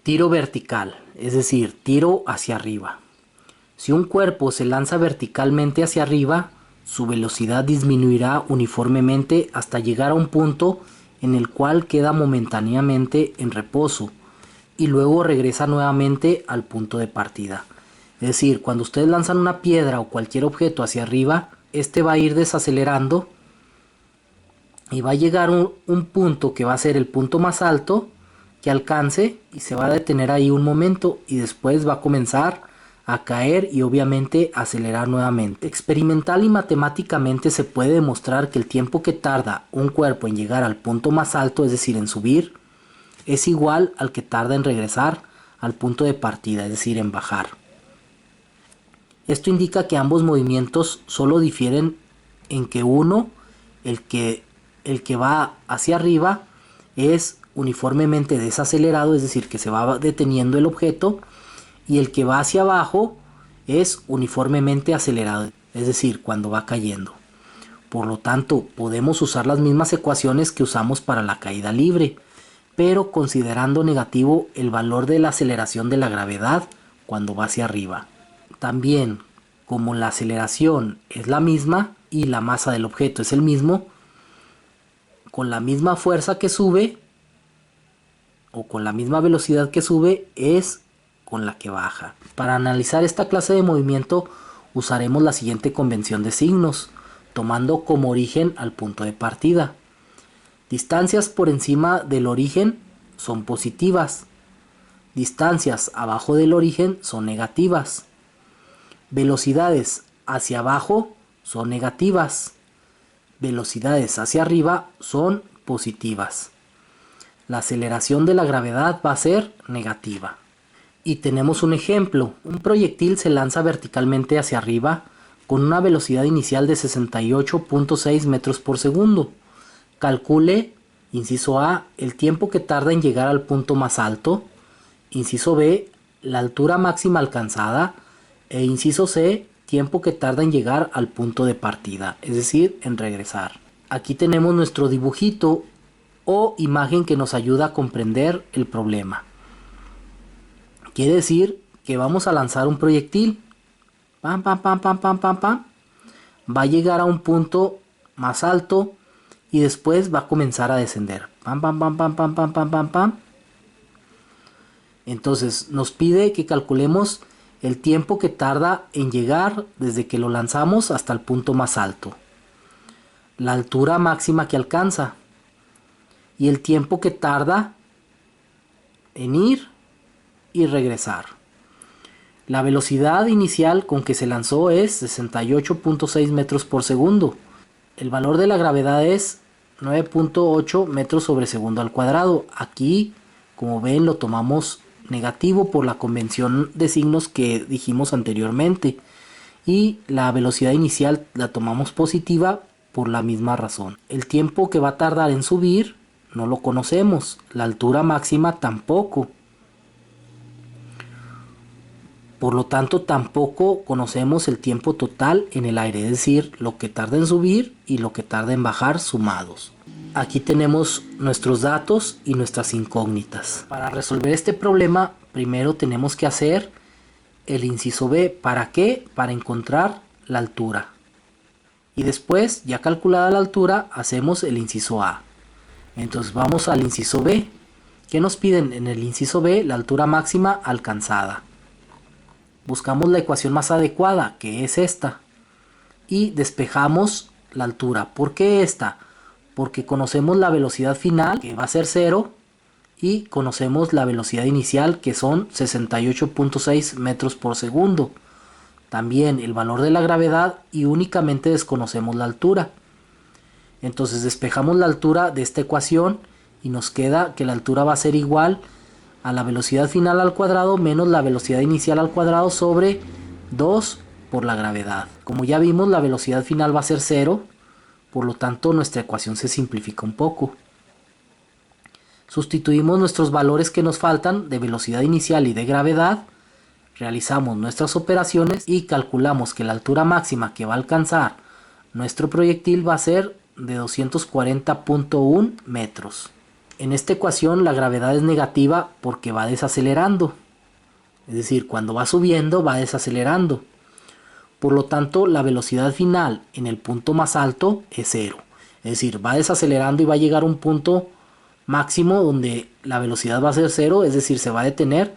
Tiro vertical, es decir, tiro hacia arriba. Si un cuerpo se lanza verticalmente hacia arriba, su velocidad disminuirá uniformemente hasta llegar a un punto en el cual queda momentáneamente en reposo y luego regresa nuevamente al punto de partida. Es decir, cuando ustedes lanzan una piedra o cualquier objeto hacia arriba, este va a ir desacelerando y va a llegar a un punto que va a ser el punto más alto que alcance y se va a detener ahí un momento y después va a comenzar a caer y obviamente acelerar nuevamente. Experimental y matemáticamente se puede demostrar que el tiempo que tarda un cuerpo en llegar al punto más alto, es decir, en subir, es igual al que tarda en regresar al punto de partida, es decir, en bajar. Esto indica que ambos movimientos solo difieren en que uno, el que va hacia arriba, es uniformemente desacelerado, es decir, que se va deteniendo el objeto, y el que va hacia abajo es uniformemente acelerado, es decir, cuando va cayendo. Por lo tanto, podemos usar las mismas ecuaciones que usamos para la caída libre, pero considerando negativo el valor de la aceleración de la gravedad cuando va hacia arriba. También, como la aceleración es la misma y la masa del objeto es el mismo, con la misma fuerza que sube o con la misma velocidad que sube es con la que baja. Para analizar esta clase de movimiento usaremos la siguiente convención de signos, tomando como origen al punto de partida. Distancias por encima del origen son positivas. Distancias abajo del origen son negativas. Velocidades hacia abajo son negativas. Velocidades hacia arriba son positivas. La aceleración de la gravedad va a ser negativa. Y tenemos un ejemplo. Un proyectil se lanza verticalmente hacia arriba con una velocidad inicial de 68.6 metros por segundo. Calcule, inciso A, el tiempo que tarda en llegar al punto más alto. Inciso B, la altura máxima alcanzada. E inciso C, tiempo que tarda en llegar al punto de partida, es decir, en regresar. Aquí tenemos nuestro dibujito o imagen que nos ayuda a comprender el problema. Quiere decir que vamos a lanzar un proyectil. Pam, pam, pam, pam, pam, pam, pam. Va a llegar a un punto más alto y después va a comenzar a descender. Pam, pam, pam, pam, pam, pam, pam, pam, pam. Entonces nos pide que calculemos el tiempo que tarda en llegar desde que lo lanzamos hasta el punto más alto, la altura máxima que alcanza y el tiempo que tarda en ir y regresar. La velocidad inicial con que se lanzó es 68.6 metros por segundo. El valor de la gravedad es 9.8 metros sobre segundo al cuadrado. Aquí, como ven, lo tomamos negativo por la convención de signos que dijimos anteriormente. Y la velocidad inicial la tomamos positiva por la misma razón. El tiempo que va a tardar en subir no lo conocemos. La altura máxima tampoco. Por lo tanto, tampoco conocemos el tiempo total en el aire, es decir, lo que tarda en subir y lo que tarda en bajar sumados. Aquí tenemos nuestros datos y nuestras incógnitas. Para resolver este problema, primero tenemos que hacer el inciso B. ¿Para qué? Para encontrar la altura. Y después, ya calculada la altura, hacemos el inciso A. Entonces vamos al inciso B. ¿Qué nos piden en el inciso B? La altura máxima alcanzada. Buscamos la ecuación más adecuada, que es esta, y despejamos la altura. ¿Por qué esta? Porque conocemos la velocidad final, que va a ser 0, y conocemos la velocidad inicial, que son 68.6 metros por segundo. También el valor de la gravedad y únicamente desconocemos la altura. Entonces despejamos la altura de esta ecuación y nos queda que la altura va a ser igual a la velocidad final al cuadrado menos la velocidad inicial al cuadrado sobre 2 por la gravedad. Como ya vimos, la velocidad final va a ser 0, por lo tanto nuestra ecuación se simplifica un poco. Sustituimos nuestros valores que nos faltan de velocidad inicial y de gravedad, realizamos nuestras operaciones y calculamos que la altura máxima que va a alcanzar nuestro proyectil va a ser de 240.1 metros. En esta ecuación la gravedad es negativa porque va desacelerando. Es decir, cuando va subiendo va desacelerando. Por lo tanto, la velocidad final en el punto más alto es cero. Es decir, va desacelerando y va a llegar a un punto máximo donde la velocidad va a ser cero, es decir, se va a detener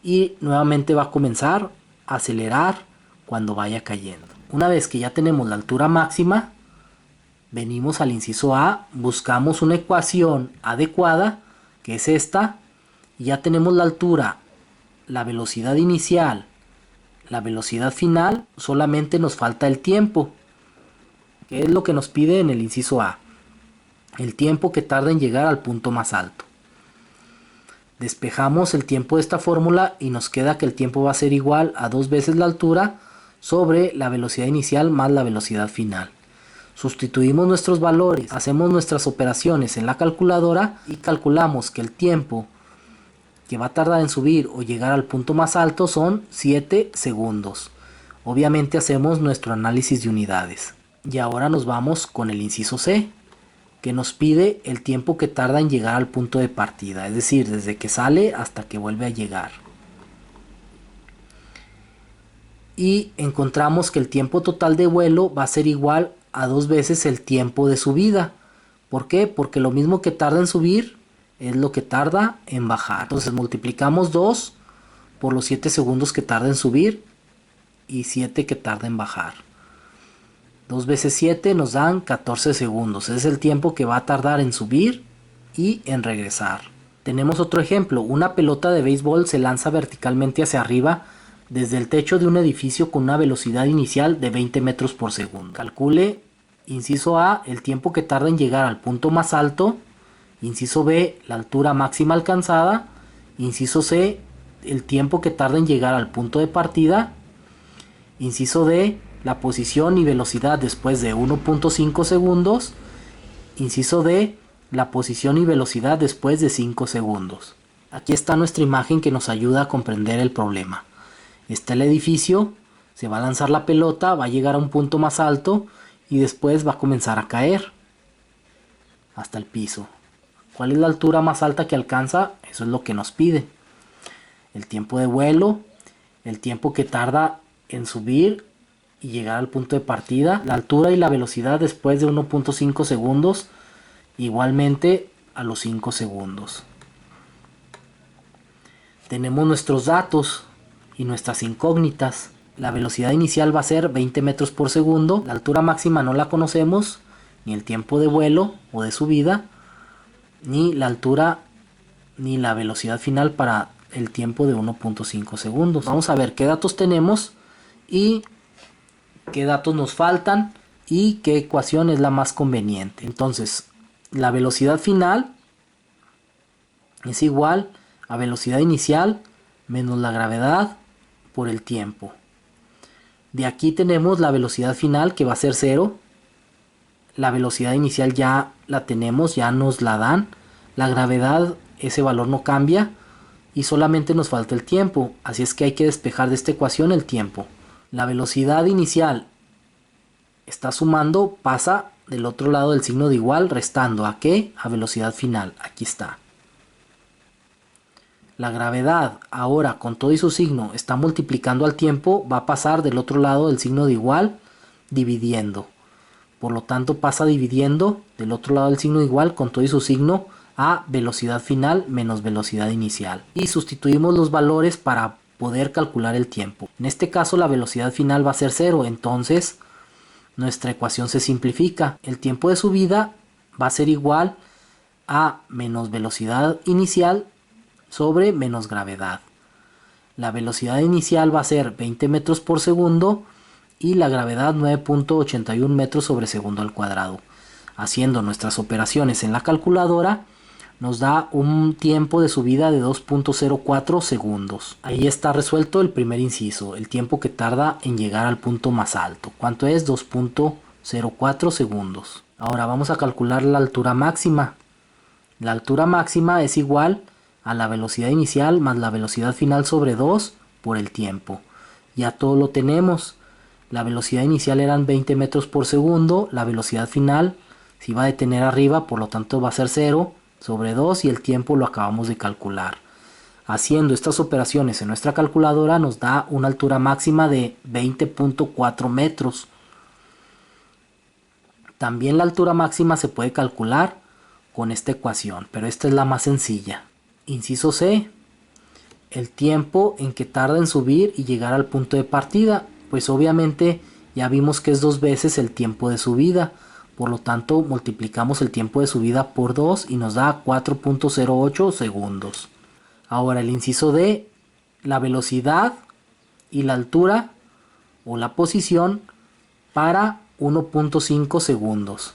y nuevamente va a comenzar a acelerar cuando vaya cayendo. Una vez que ya tenemos la altura máxima, venimos al inciso A, buscamos una ecuación adecuada, que es esta, y ya tenemos la altura, la velocidad inicial, la velocidad final, solamente nos falta el tiempo, que es lo que nos pide en el inciso A, el tiempo que tarda en llegar al punto más alto. Despejamos el tiempo de esta fórmula y nos queda que el tiempo va a ser igual a 2 veces la altura sobre la velocidad inicial más la velocidad final. Sustituimos nuestros valores, hacemos nuestras operaciones en la calculadora y calculamos que el tiempo que va a tardar en subir o llegar al punto más alto son 7 segundos. Obviamente hacemos nuestro análisis de unidades. Y ahora nos vamos con el inciso C, que nos pide el tiempo que tarda en llegar al punto de partida, es decir, desde que sale hasta que vuelve a llegar. Y encontramos que el tiempo total de vuelo va a ser igual a 2 veces el tiempo de subida. ¿Por qué? Porque lo mismo que tarda en subir es lo que tarda en bajar. Entonces multiplicamos 2 por los 7 segundos que tarda en subir y 7 que tarda en bajar. 2 veces 7 nos dan 14 segundos. Es el tiempo que va a tardar en subir y en regresar. Tenemos otro ejemplo. Una pelota de béisbol se lanza verticalmente hacia arriba desde el techo de un edificio con una velocidad inicial de 20 metros por segundo. Calcule, inciso A, el tiempo que tarda en llegar al punto más alto. Inciso B, la altura máxima alcanzada. Inciso C, el tiempo que tarda en llegar al punto de partida. Inciso D, la posición y velocidad después de 1.5 segundos. Inciso D, la posición y velocidad después de 5 segundos. Aquí está nuestra imagen que nos ayuda a comprender el problema. Está el edificio, se va a lanzar la pelota, va a llegar a un punto más alto y después va a comenzar a caer hasta el piso. ¿Cuál es la altura más alta que alcanza? Eso es lo que nos pide. El tiempo de vuelo, el tiempo que tarda en subir y llegar al punto de partida, la altura y la velocidad después de 1.5 segundos, igualmente a los 5 segundos. Tenemos nuestros datos y nuestras incógnitas. La velocidad inicial va a ser 20 metros por segundo, la altura máxima no la conocemos, ni el tiempo de vuelo o de subida, ni la altura ni la velocidad final para el tiempo de 1.5 segundos. Vamos a ver qué datos tenemos y qué datos nos faltan y qué ecuación es la más conveniente. Entonces, la velocidad final es igual a velocidad inicial menos la gravedad por el tiempo. De aquí tenemos la velocidad final que va a ser 0. La velocidad inicial ya la tenemos, ya nos la dan. La gravedad, ese valor no cambia y solamente nos falta el tiempo. Así es que hay que despejar de esta ecuación el tiempo. La velocidad inicial está sumando, pasa del otro lado del signo de igual, restando. ¿A qué? A velocidad final. Aquí está. La gravedad ahora con todo y su signo está multiplicando al tiempo, va a pasar del otro lado del signo de igual dividiendo. Por lo tanto pasa dividiendo del otro lado del signo de igual con todo y su signo a velocidad final menos velocidad inicial. Y sustituimos los valores para poder calcular el tiempo. En este caso la velocidad final va a ser 0, entonces nuestra ecuación se simplifica. El tiempo de subida va a ser igual a menos velocidad inicial sobre menos gravedad. La velocidad inicial va a ser 20 metros por segundo y la gravedad 9.81 metros sobre segundo al cuadrado. Haciendo nuestras operaciones en la calculadora nos da un tiempo de subida de 2.04 segundos. Ahí está resuelto el primer inciso, el tiempo que tarda en llegar al punto más alto. ¿Cuánto es? 2.04 segundos. Ahora vamos a calcular la altura máxima. La altura máxima es igual a la velocidad inicial más la velocidad final sobre 2 por el tiempo. Ya todo lo tenemos. La velocidad inicial eran 20 metros por segundo, la velocidad final se iba a detener arriba, por lo tanto va a ser 0 sobre 2 y el tiempo lo acabamos de calcular. Haciendo estas operaciones en nuestra calculadora nos da una altura máxima de 20.4 metros. También la altura máxima se puede calcular con esta ecuación, pero esta es la más sencilla. Inciso C. El tiempo en que tarda en subir y llegar al punto de partida, pues obviamente ya vimos que es 2 veces el tiempo de subida, por lo tanto multiplicamos el tiempo de subida por 2 y nos da 4.08 segundos. Ahora el inciso D, la velocidad y la altura o la posición para 1.5 segundos.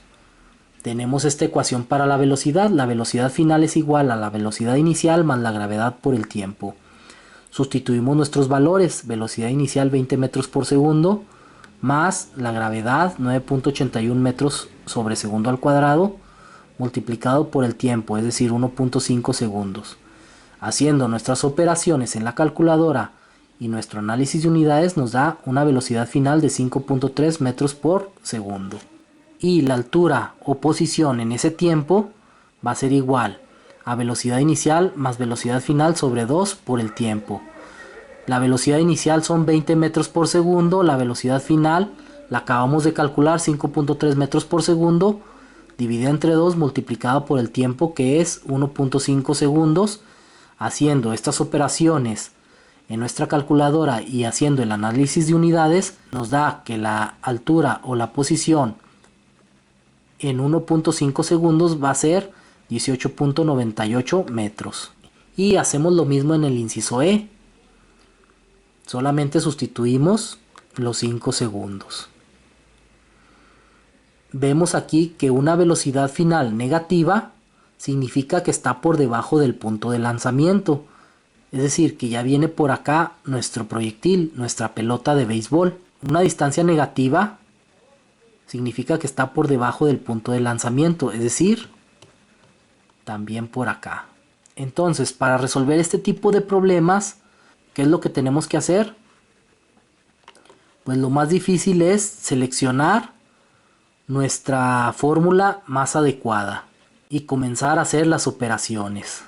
Tenemos esta ecuación para la velocidad final es igual a la velocidad inicial más la gravedad por el tiempo. Sustituimos nuestros valores, velocidad inicial 20 metros por segundo, más la gravedad 9.81 metros sobre segundo al cuadrado, multiplicado por el tiempo, es decir 1.5 segundos. Haciendo nuestras operaciones en la calculadora y nuestro análisis de unidades nos da una velocidad final de 5.3 metros por segundo. Y la altura o posición en ese tiempo va a ser igual a velocidad inicial más velocidad final sobre 2 por el tiempo. La velocidad inicial son 20 metros por segundo, la velocidad final la acabamos de calcular 5.3 metros por segundo, dividida entre 2 multiplicado por el tiempo que es 1.5 segundos. Haciendo estas operaciones en nuestra calculadora y haciendo el análisis de unidades nos da que la altura o la posición en 1.5 segundos va a ser 18.98 metros. Y hacemos lo mismo en el inciso E. Solamente sustituimos los 5 segundos. Vemos aquí que una velocidad final negativa significa que está por debajo del punto de lanzamiento. Es decir, que ya viene por acá nuestro proyectil, nuestra pelota de béisbol. Una distancia negativa significa que está por debajo del punto de lanzamiento, es decir, también por acá. Entonces, para resolver este tipo de problemas, ¿qué es lo que tenemos que hacer? Pues lo más difícil es seleccionar nuestra fórmula más adecuada y comenzar a hacer las operaciones.